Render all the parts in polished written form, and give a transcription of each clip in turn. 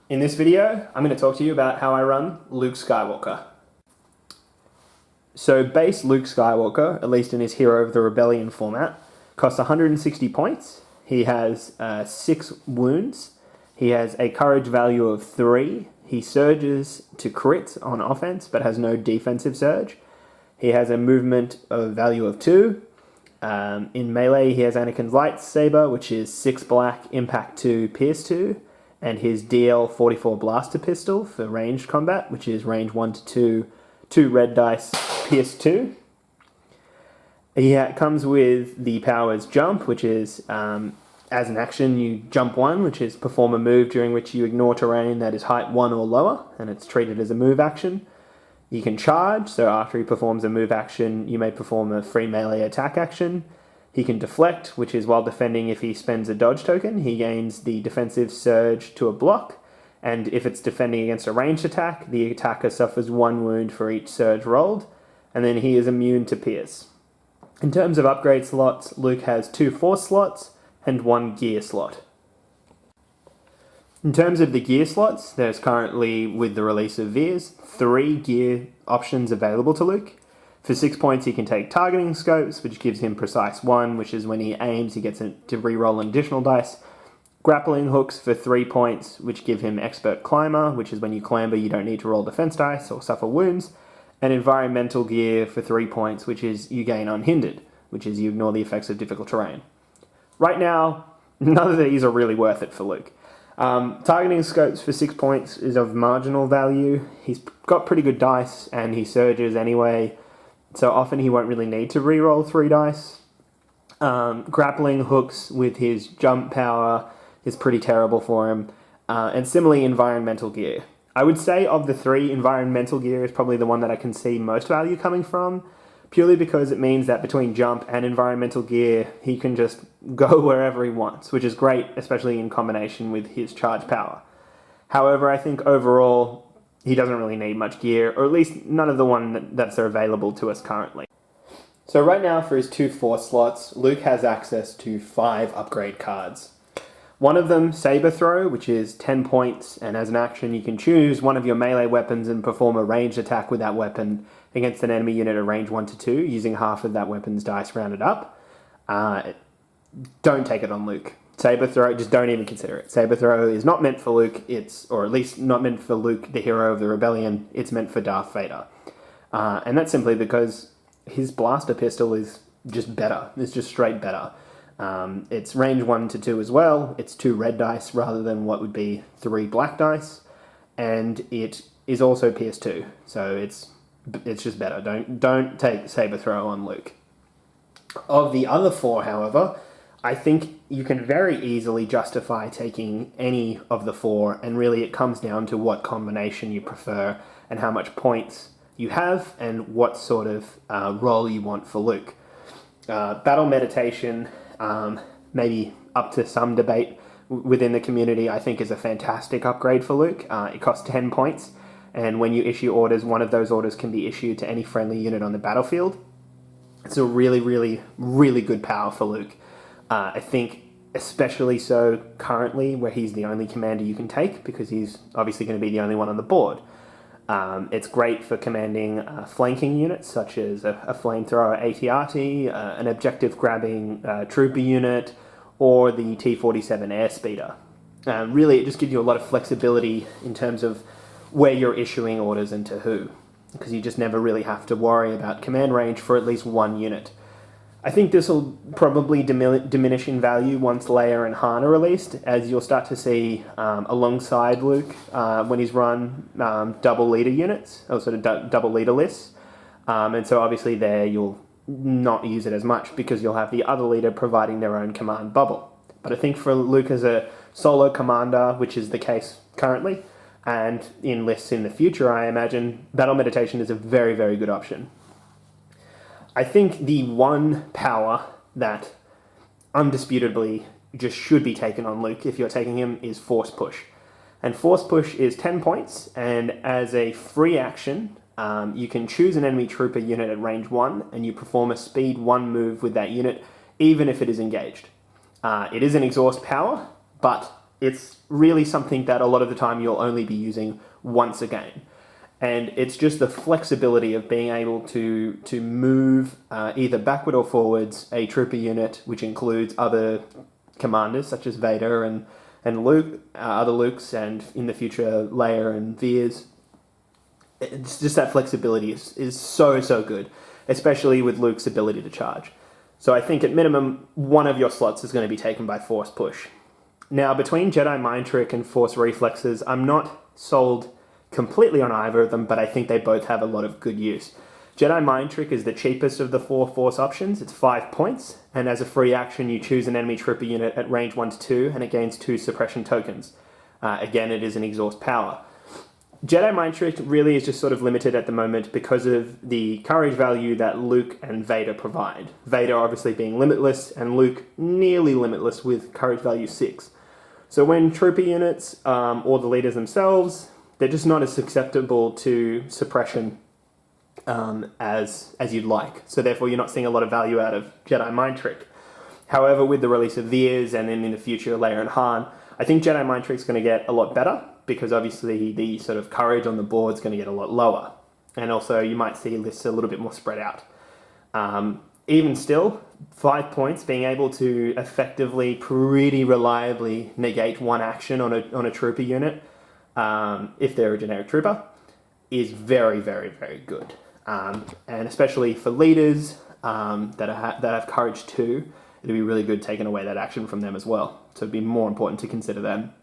In this video, I'm going to talk to you about how I run Luke Skywalker. So base Luke Skywalker, at least in his Hero of the Rebellion format, costs 160 points. He has 6 wounds. He has a courage value of 3. He surges to crit on offense, but has no defensive surge. He has a movement of value of 2. In melee, he has Anakin's lightsaber, which is 6 black, impact 2, pierce 2. And his DL-44 blaster pistol for ranged combat, which is range 1 to 2, 2 red dice, pierce 2. He comes with the powers jump, which is, as an action, you jump 1, which is perform a move during which you ignore terrain that is height 1 or lower, and it's treated as a move action. You can charge, so after he performs a move action, you may perform a free melee attack action. He can deflect, which is while defending, if he spends a dodge token, he gains the defensive surge to a block, and if it's defending against a ranged attack, the attacker suffers 1 wound for each surge rolled, and then he is immune to pierce. In terms of upgrade slots, Luke has 2 force slots and 1 gear slot. In terms of the gear slots, there's currently, with the release of Veers, 3 gear options available to Luke. For 6 points, he can take targeting scopes, which gives him precise 1, which is when he aims, he gets to reroll an additional dice. Grappling hooks for 3 points, which give him expert climber, which is when you clamber, you don't need to roll defense dice or suffer wounds. And environmental gear for 3 points, which is you gain unhindered, which is you ignore the effects of difficult terrain. Right now, none of these are really worth it for Luke. Targeting scopes for 6 points is of marginal value. He's got pretty good dice, and he surges anyway. So often he won't really need to reroll 3 dice. Grappling hooks with his jump power is pretty terrible for him. And similarly, environmental gear. I would say of the 3, environmental gear is probably the one that I can see most value coming from, purely because it means that between jump and environmental gear, he can just go wherever he wants, which is great, especially in combination with his charge power. However, I think overall, he doesn't really need much gear, or at least none of the one that's available to us currently. So right now for his 2 force slots, Luke has access to 5 upgrade cards. One of them, Saber Throw, which is 10 points, and as an action you can choose one of your melee weapons and perform a ranged attack with that weapon against an enemy unit at range 1 to 2, using half of that weapon's dice rounded up. Don't take it on Luke. Saber Throw, just don't even consider it. Saber Throw is not meant for Luke, or at least not meant for Luke, the hero of the rebellion, it's meant for Darth Vader. And that's simply because his blaster pistol is just better. It's just straight better. It's range 1 to 2 as well. It's 2 red dice rather than what would be 3 black dice. And it is also pierce 2. So it's just better. Don't take Saber Throw on Luke. Of the other 4, however, I think you can very easily justify taking any of the 4, and really it comes down to what combination you prefer and how much points you have and what sort of role you want for Luke. Battle Meditation, maybe up to some debate within the community, I think is a fantastic upgrade for Luke. It costs 10 points, and when you issue orders, one of those orders can be issued to any friendly unit on the battlefield. It's a really, really, really good power for Luke. I think especially so currently, where he's the only commander you can take, because he's obviously going to be the only one on the board. It's great for commanding flanking units, such as a flamethrower AT-AT, an objective-grabbing trooper unit, or the T-47 airspeeder. Really, it just gives you a lot of flexibility in terms of where you're issuing orders and to who, because you just never really have to worry about command range for at least one unit. I think this will probably diminish in value once Leia and Han are released, as you'll start to see alongside Luke when he's run double leader units, or sort of double leader lists. And so obviously there you'll not use it as much because you'll have the other leader providing their own command bubble. But I think for Luke as a solo commander, which is the case currently, and in lists in the future, I imagine, Battle Meditation is a very, very good option. I think the one power that undisputably just should be taken on Luke if you're taking him is Force Push. And Force Push is 10 points, and as a free action, you can choose an enemy trooper unit at range 1, and you perform a speed 1 move with that unit, even if it is engaged. It is an exhaust power, but it's really something that a lot of the time you'll only be using once a game. And it's just the flexibility of being able to move either backward or forwards a trooper unit, which includes other commanders such as Vader and Luke, other Lukes, and in the future Leia and Veers. It's just that flexibility is so good, especially with Luke's ability to charge. So I think at minimum, one of your slots is going to be taken by Force Push. Now, between Jedi Mind Trick and Force Reflexes, I'm not sold completely on either of them, but I think they both have a lot of good use. Jedi Mind Trick is the cheapest of the 4 Force options. It's 5 points, and as a free action, you choose an enemy trooper unit at range 1 to 2, and it gains 2 suppression tokens. Again, it is an exhaust power. Jedi Mind Trick really is just sort of limited at the moment because of the courage value that Luke and Vader provide. Vader obviously being limitless, and Luke nearly limitless with courage value 6. So when trooper units, or the leaders themselves, they're just not as susceptible to suppression as you'd like. So therefore you're not seeing a lot of value out of Jedi Mind Trick. However, with the release of Veers and then in the future Leia and Han, I think Jedi Mind Trick's going to get a lot better because obviously the sort of courage on the board is going to get a lot lower. And also you might see lists a little bit more spread out. Even still, 5 points, being able to effectively, pretty reliably negate one action on a trooper unit, if they're a generic trooper, is very good. And especially for leaders that have courage 2, it'd be really good taking away that action from them as well. So it'd be more important to consider them.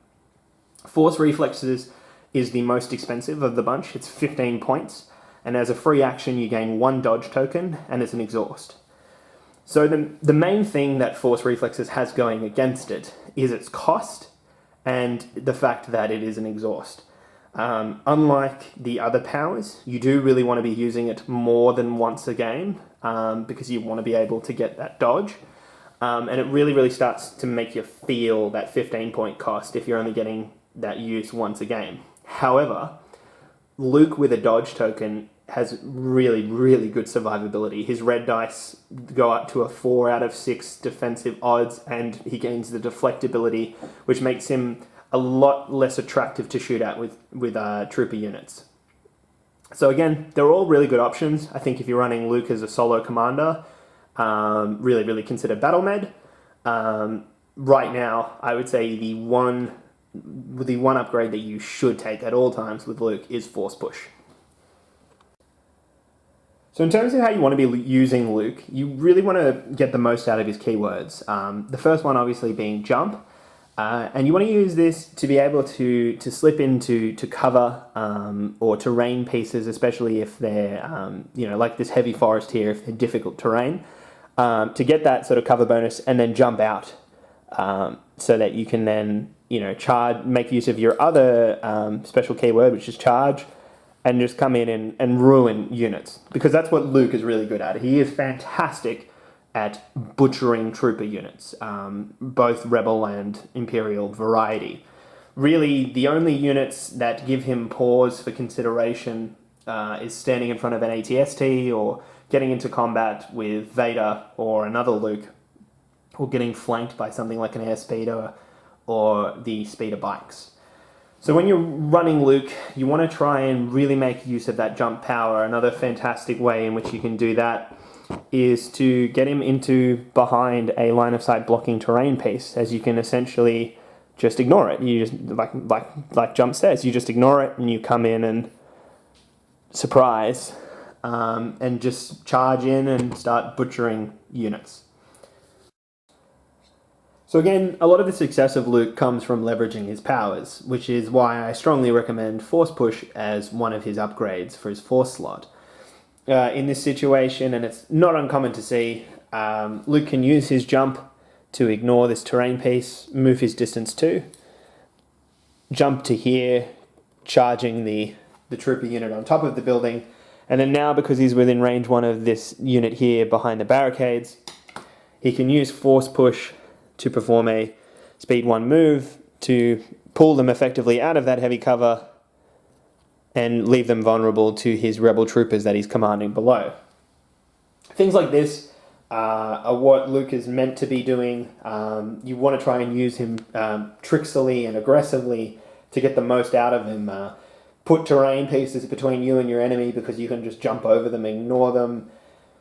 Force Reflexes is the most expensive of the bunch. It's 15 points, and as a free action you gain 1 dodge token, and it's an exhaust. So the main thing that Force Reflexes has going against it is its cost and the fact that it is an exhaust. Unlike the other powers, you do really want to be using it more than once a game because you want to be able to get that dodge. And it really starts to make you feel that 15-point cost if you're only getting that use once a game. However, Luke with a dodge token has really good survivability. His red dice go up to a 4 out of 6 defensive odds, and he gains the deflect ability, which makes him a lot less attractive to shoot at with trooper units. So again, they're all really good options. I think if you're running Luke as a solo commander, really consider Battle Med. Right now, I would say the one upgrade that you should take at all times with Luke is Force Push. So in terms of how you want to be using Luke, you really want to get the most out of his keywords. The first one obviously being jump. And you want to use this to be able to slip into cover or terrain pieces, especially if they're, like this heavy forest here, if they're difficult terrain, to get that sort of cover bonus and then jump out so that you can then, make use of your other special keyword, which is charge, and just come in and ruin units. Because that's what Luke is really good at. He is fantastic at butchering trooper units, both Rebel and Imperial variety. Really, the only units that give him pause for consideration is standing in front of an ATST or getting into combat with Vader or another Luke, or getting flanked by something like an airspeeder or the speeder bikes. So when you're running Luke, you want to try and really make use of that jump power. Another fantastic way in which you can do that is to get him into behind a line of sight blocking terrain piece, as you can essentially just ignore it. You just like Jump says, you just ignore it and you come in and surprise and just charge in and start butchering units. So again, a lot of the success of Luke comes from leveraging his powers, which is why I strongly recommend Force Push as one of his upgrades for his Force slot. In this situation, and it's not uncommon to see, Luke can use his jump to ignore this terrain piece, move his distance 2, jump to here, charging the trooper unit on top of the building, and then now because he's within range 1 of this unit here behind the barricades, he can use Force Push to perform a speed 1 move to pull them effectively out of that heavy cover and leave them vulnerable to his rebel troopers that he's commanding below. Things like this are what Luke is meant to be doing. You want to try and use him tricksily and aggressively to get the most out of him. Put terrain pieces between you and your enemy because you can just jump over them, ignore them.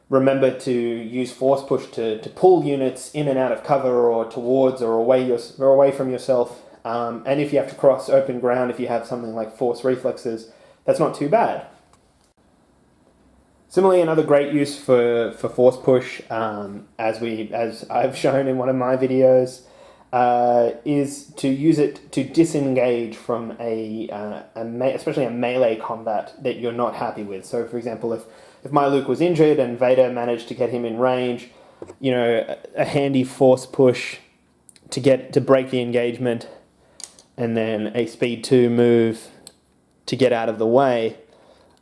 Remember to use force push to pull units in and out of cover or towards or away from yourself. And if you have to cross open ground, if you have something like force reflexes, that's not too bad. Similarly, another great use for force push, as I've shown in one of my videos, is to use it to disengage from especially a melee combat that you're not happy with. So, for example, if my Luke was injured and Vader managed to get him in range, a handy force push to break the engagement, and then a speed 2 move to get out of the way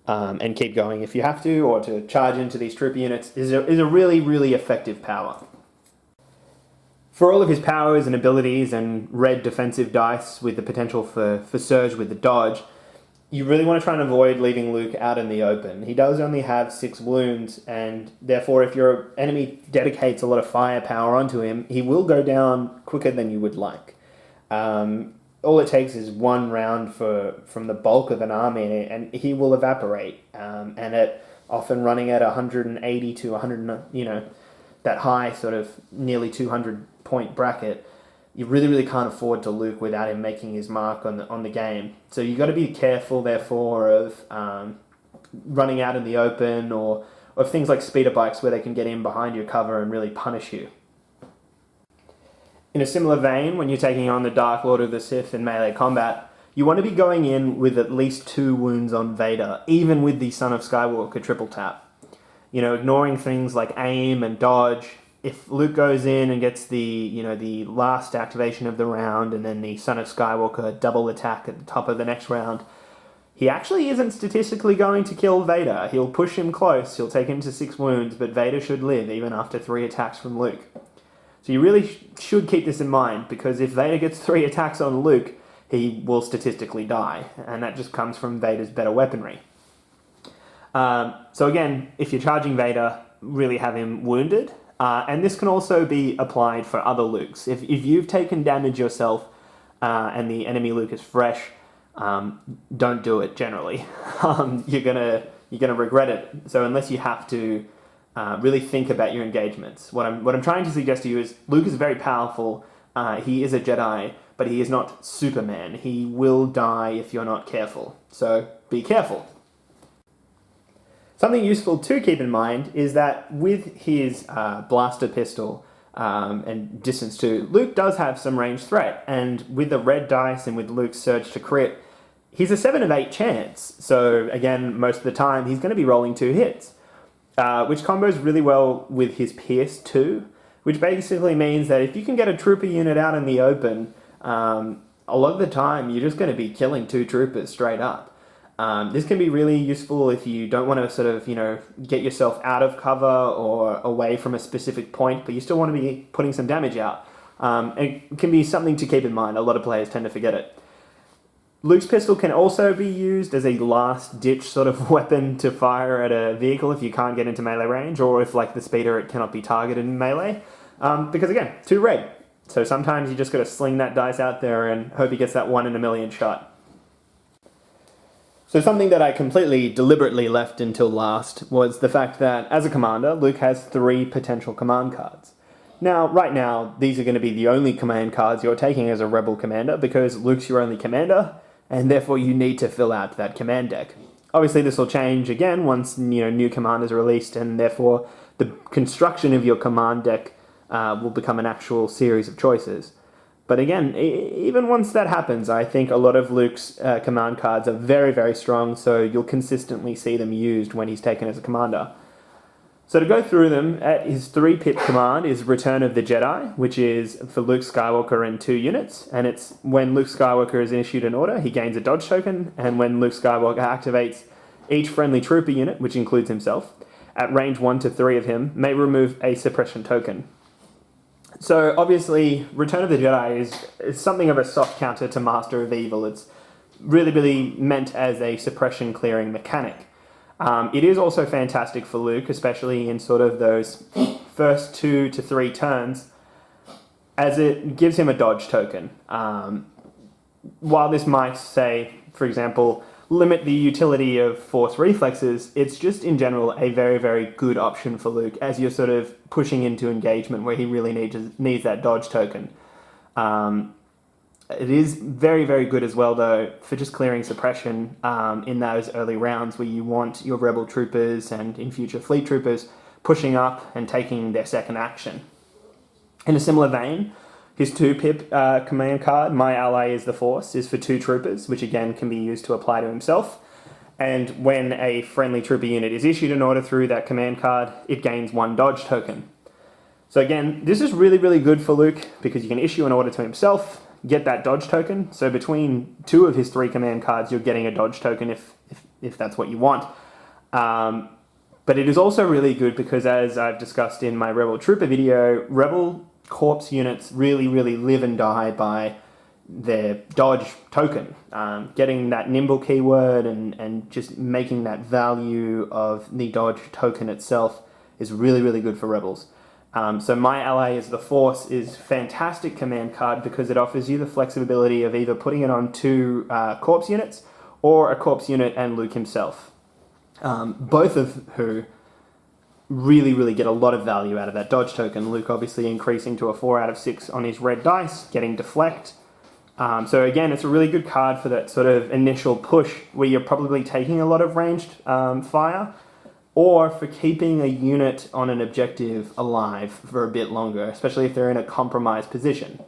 and keep going if you have to, or to charge into these trooper units is a really, really effective power. For all of his powers and abilities and red defensive dice with the potential for surge with the dodge, you really want to try and avoid leaving Luke out in the open. He does only have 6 wounds, and therefore if your enemy dedicates a lot of firepower onto him, he will go down quicker than you would like. All it takes is one round from the bulk of an army, and he will evaporate. And often running at 180 to 100, that high sort of nearly 200 point bracket, you really, really can't afford to Luke without him making his mark on the game. So you've got to be careful, therefore, of running out in the open or things like speeder bikes where they can get in behind your cover and really punish you. In a similar vein, when you're taking on the Dark Lord of the Sith in melee combat, you want to be going in with at least 2 wounds on Vader, even with the Son of Skywalker triple tap. Ignoring things like aim and dodge. If Luke goes in and gets the last activation of the round and then the Son of Skywalker double attack at the top of the next round, he actually isn't statistically going to kill Vader. He'll push him close, he'll take him to 6 wounds, but Vader should live even after 3 attacks from Luke. So you really should keep this in mind, because if Vader gets 3 attacks on Luke, he will statistically die, and that just comes from Vader's better weaponry. So again, if you're charging Vader, really have him wounded, and this can also be applied for other Lukes. If you've taken damage yourself and the enemy Luke is fresh, don't do it generally. You're gonna regret it. So unless you have to really think about your engagements. What I'm trying to suggest to you is Luke is very powerful. He is a Jedi, but he is not Superman. He will die if you're not careful. So be careful. Something useful to keep in mind is that with his blaster pistol and distance 2, Luke does have some range threat, and with the red dice and with Luke's surge to crit, he's a 7 of 8 chance. So again, most of the time he's going to be rolling 2 hits, which combos really well with his Pierce 2, which basically means that if you can get a trooper unit out in the open, a lot of the time you're just going to be killing 2 troopers straight up. This can be really useful if you don't want to sort of, get yourself out of cover or away from a specific point, but you still want to be putting some damage out. It can be something to keep in mind. A lot of players tend to forget it. Luke's pistol can also be used as a last-ditch sort of weapon to fire at a vehicle if you can't get into melee range, or if, like the speeder, it cannot be targeted in melee. Because, again, 2 red. So sometimes you just got to sling that dice out there and hope he gets that 1 in a million shot. So something that I completely deliberately left until last was the fact that, as a commander, Luke has 3 potential command cards. Now, right now, these are going to be the only command cards you're taking as a Rebel commander, because Luke's your only commander, and therefore you need to fill out that command deck. Obviously, this will change again once new commanders are released, and therefore the construction of your command deck will become an actual series of choices. But again, even once that happens, I think a lot of Luke's command cards are very, very strong, so you'll consistently see them used when he's taken as a commander. So to go through them, at his 3-pip command is Return of the Jedi, which is for Luke Skywalker in 2 units, and it's when Luke Skywalker is issued an order, he gains a dodge token, and when Luke Skywalker activates, each friendly trooper unit, which includes himself, at range 1 to 3 of him, may remove a suppression token. So obviously, Return of the Jedi is something of a soft counter to Master of Evil. It's really, really meant as a suppression clearing mechanic. It is also fantastic for Luke, especially in sort of those first 2 to 3 turns, as it gives him a dodge token. While this might say, for example, limit the utility of force reflexes, it's just in general a very, very good option for Luke as you're sort of pushing into engagement where he really needs that dodge token. It is very, very good as well, though, for just clearing suppression in those early rounds where you want your rebel troopers and in future fleet troopers pushing up and taking their second action. In a similar vein, his 2-pip command card, My Ally is the Force, is for 2 troopers, which again can be used to apply to himself. And when a friendly trooper unit is issued an order through that command card, it gains 1 dodge token. So again, this is really, really good for Luke because you can issue an order to himself, get that dodge token. So between 2 of his 3 command cards, you're getting a dodge token if that's what you want. But it is also really good because, as I've discussed in my Rebel Trooper video, Rebel Corps units really, really live and die by their dodge token. Getting that nimble keyword and just making that value of the dodge token itself is really, really good for Rebels. So My Ally is the Force is fantastic command card because it offers you the flexibility of either putting it on 2 Corps units or a Corps unit and Luke himself. Both of who really, really get a lot of value out of that dodge token. Luke obviously increasing to a 4 out of 6 on his red dice, getting deflect. So again, it's a really good card for that sort of initial push where you're probably taking a lot of ranged fire, or for keeping a unit on an objective alive for a bit longer, especially if they're in a compromised position.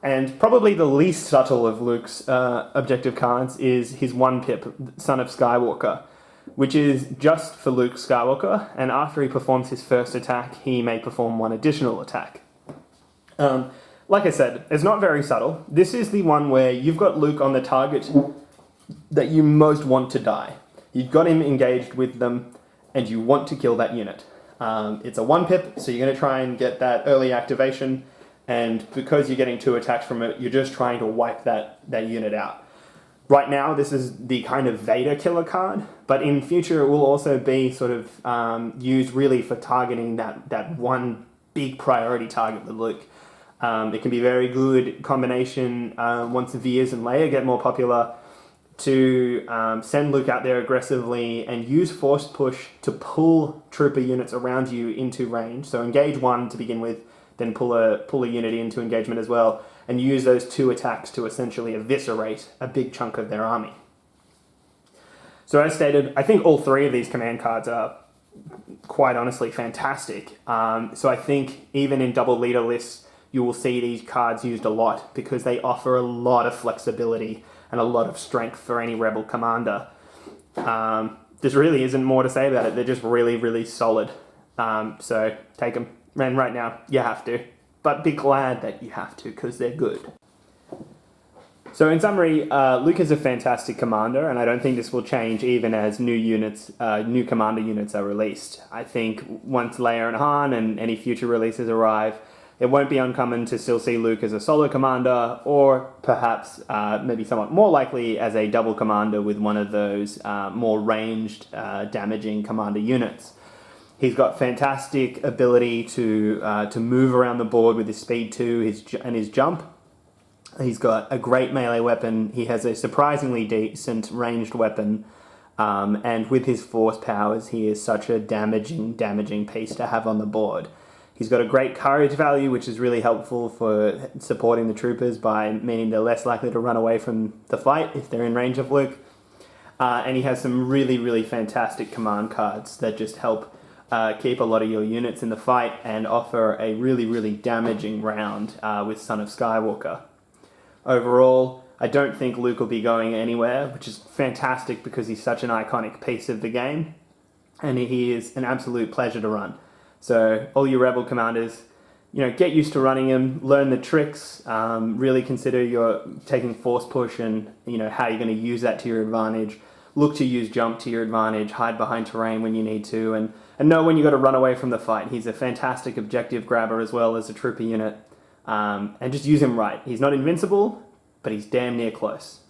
And probably the least subtle of Luke's objective cards is his 1-pip, Son of Skywalker, which is just for Luke Skywalker, and after he performs his first attack, he may perform 1 additional attack. Like I said, it's not very subtle. This is the one where you've got Luke on the target that you most want to die. You've got him engaged with them, and you want to kill that unit. It's a 1-pip, so you're going to try and get that early activation, and because you're getting 2 attacks from it, you're just trying to wipe that unit out. Right now, this is the kind of Vader killer card, but in future it will also be sort of used really for targeting that one big priority target with Luke. It can be a very good combination once Veers and Leia get more popular to send Luke out there aggressively and use Force Push to pull trooper units around you into range. So engage 1 to begin with, then pull a unit into engagement as well, and use those 2 attacks to essentially eviscerate a big chunk of their army. So as stated, I think all 3 of these command cards are quite honestly fantastic. So I think even in double leader lists, you will see these cards used a lot because they offer a lot of flexibility and a lot of strength for any Rebel commander. There really isn't more to say about it. They're just really, really solid. So take them. And right now, you have to. But be glad that you have to, because they're good. So in summary, Luke is a fantastic commander, and I don't think this will change even as new commander units are released. I think once Leia and Han and any future releases arrive, it won't be uncommon to still see Luke as a solo commander, or perhaps maybe somewhat more likely as a double commander with one of those more ranged, damaging commander units. He's got fantastic ability to move around the board with his speed 2 and his jump. He's got a great melee weapon. He has a surprisingly decent ranged weapon. And with his force powers, he is such a damaging piece to have on the board. He's got a great courage value, which is really helpful for supporting the troopers by meaning they're less likely to run away from the fight if they're in range of Luke. And he has some really, really fantastic command cards that just help keep a lot of your units in the fight and offer a really, really damaging round with Son of Skywalker. Overall, I don't think Luke will be going anywhere, which is fantastic because he's such an iconic piece of the game, and he is an absolute pleasure to run. So all you Rebel commanders, get used to running him, learn the tricks, really consider your taking Force Push and how you're going to use that to your advantage. Look to use jump to your advantage, hide behind terrain when you need to, and know when you've got to run away from the fight. He's a fantastic objective grabber as well as a trooper unit. And just use him right. He's not invincible, but he's damn near close.